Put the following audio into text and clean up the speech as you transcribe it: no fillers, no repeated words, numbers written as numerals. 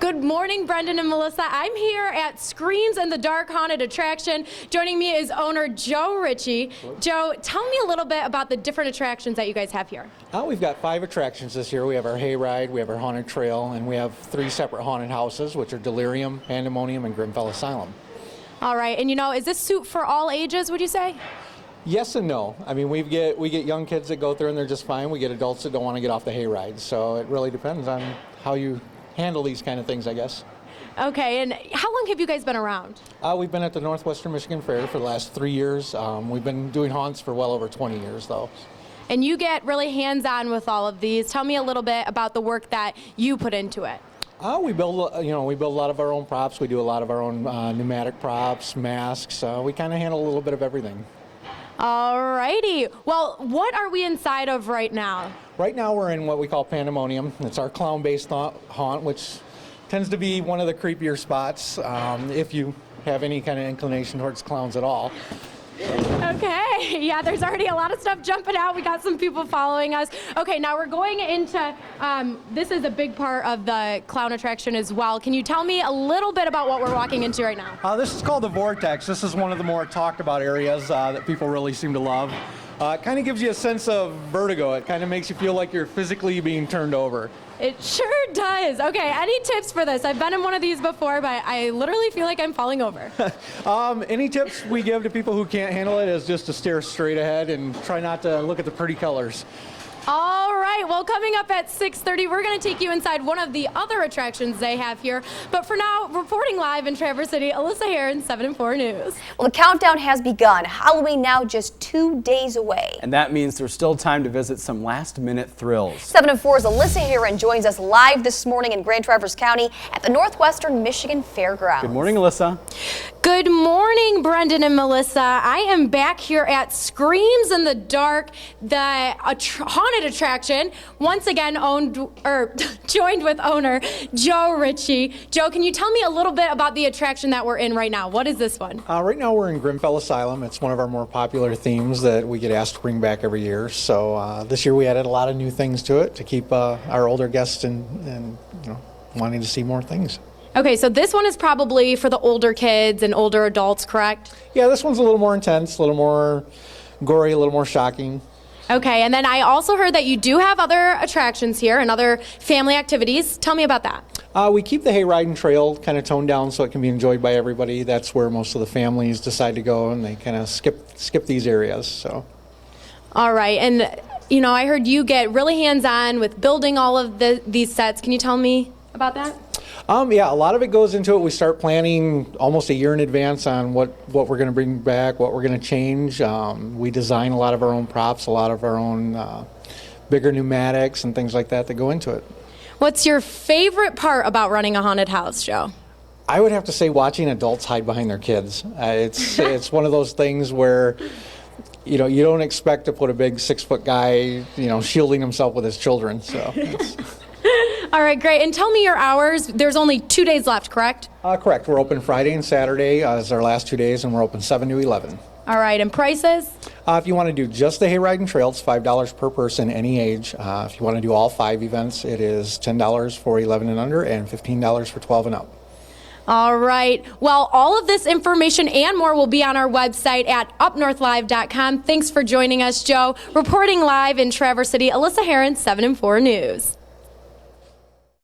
Good morning, Brendan and Melissa. I'm here at Screams in the Dark Haunted Attraction. Joining me is owner Joe Ritchie. Joe, tell me a little bit about the different attractions that you guys have here. We've got 5 attractions this year. We have our hayride, we have our haunted trail, and we have 3 separate haunted houses, which are Delirium, Pandemonium, and Grimfell Asylum. All right, and is this suit for all ages, would you say? Yes and no. I mean, we get young kids that go through and they're just fine. We get adults that don't want to get off the hayride. So it really depends on how you handle these kind of things, I guess. Okay, and how long have you guys been around? We've been at the Northwestern Michigan Fair for the last 3 years. We've been doing haunts for well over 20 years, though. And you get really hands-on with all of these. Tell me a little bit about the work that you put into it. We build a lot of our own props. We do a lot of our own pneumatic props, masks. We kind of handle a little bit of everything. All righty. Well, what are we inside of right now? Right now we're in what we call Pandemonium. It's our clown-based haunt, which tends to be one of the creepier spots if you have any kind of inclination towards clowns at all. Okay, yeah, there's already a lot of stuff jumping out. We got some people following us. Okay, now we're going into, this is a big part of the clown attraction as well. Can you tell me a little bit about what we're walking into right now? This is called the Vortex. This is one of the more talked about areas that people really seem to love. It kind of gives you a sense of vertigo. It kind of makes you feel like you're physically being turned over. It sure does. Okay, any tips for this? I've been in one of these before, but I literally feel like I'm falling over. Any tips we give to people who can't handle it is just to stare straight ahead and try not to look at the pretty colors. All right, well, coming up at 6:30, we're going to take you inside one of the other attractions they have here. But for now, reporting live in Traverse City, Alyssa Heron, 7 and 4 News. Well, the countdown has begun. Halloween now just 2 days away. And that means there's still time to visit some last-minute thrills. 7 and 4's Alyssa Heron joins us live this morning in Grand Traverse County at the Northwestern Michigan Fairgrounds. Good morning, Alyssa. Good morning, Brendan and Melissa. I am back here at Screams in the Dark, the haunted attraction, once again joined with owner Joe Ritchie. Joe, can you tell me a little bit about the attraction that we're in right now? What is this one? Right now we're in Grimfell Asylum. It's one of our more popular themes that we get asked to bring back every year. So this year we added a lot of new things to it to keep our older guests and wanting to see more things. Okay, so this one is probably for the older kids and older adults, correct? Yeah, this one's a little more intense, a little more gory, a little more shocking. Okay, and then I also heard that you do have other attractions here and other family activities. Tell me about that. We keep the hayride and trail kind of toned down so it can be enjoyed by everybody. That's where most of the families decide to go, and they kind of skip these areas. So. All right, and I heard you get really hands-on with building all of these sets. Can you tell me about that? Yeah, a lot of it goes into it. We start planning almost a year in advance on what we're going to bring back, what we're going to change. We design a lot of our own props, a lot of our own bigger pneumatics and things like that go into it. What's your favorite part about running a haunted house, Joe? I would have to say watching adults hide behind their kids. It's one of those things where you don't expect to put a big 6-foot guy shielding himself with his children. So. All right, great. And tell me your hours. There's only 2 days left, correct? Correct. We're open Friday and Saturday as our last 2 days, and we're open 7 to 11. All right, and prices? If you want to do just the hayride and trail, it's $5 per person, any age. If you want to do all 5 events, it is $10 for 11 and under and $15 for 12 and up. All right. Well, all of this information and more will be on our website at UpNorthLive.com. Thanks for joining us, Joe. Reporting live in Traverse City, Alyssa Heron, 7 and 4 News.